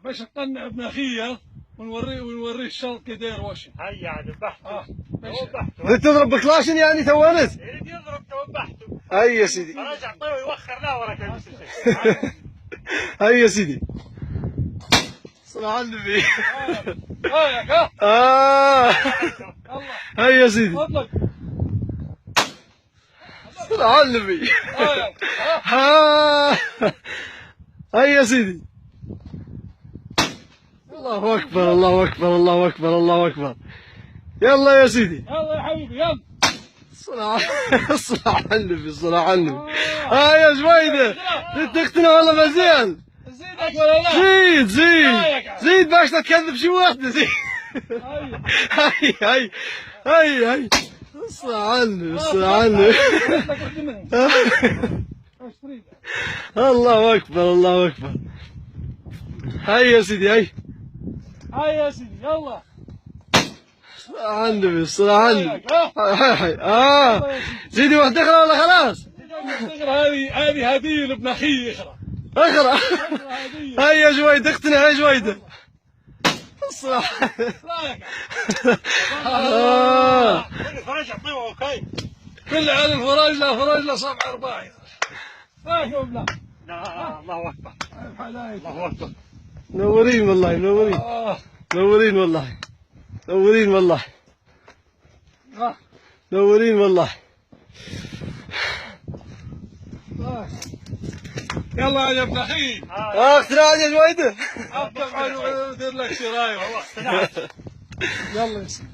باش نقنع ابن اخيه ونوريه الشرط كي داير واشن. هيا عاد ذبحته. توبحته. تضرب بكلاشن يعني توانس؟ يريد يضرب توبحته. هيا يا سيدي. رجع طيب يوخر لا وراك نفس الشيء. هيا يا سيدي. صلى على النبي. هايك ها. يلا. هيا يا سيدي. فضلك. صلى على النبي. هايك ها. هيا يا سيدي. الله اكبر الله اكبر الله اكبر الله اكبر. يلا يا سيدي. يلا يا حبيبي يلا. الصلاة على النبي الصلاة على النبي. يا جويدة تقتنع والله مزيان. زيدك ولا لا؟ زيد باش تكذب شي واحدة زيد. هاي الصلاة على النبي الصلاة على النبي. الله أكبر الله أكبر. هاي يا سيدي هاي يا سيدي يلا. الصلاة على النبي الصلاة على النبي. هاي زيدي واحدة أخرى ولا خلاص؟ هذه هدية لابن أخي أخرى. هاي يا جويدة اقتنع يا جويدة. الصلاة. الفراج اعطيه اوكي. كل على الفراج لا صبع رباعي. فاهم لا. لا الله اكبر. الله اكبر. منورين والله منورين. منورين والله. منورين والله. منورين والله. يلا يا ابن اخي. اقتنع يا جويدة. ابدا ودير لك شرايط. والله اقتنعت. يلا يا سيدي.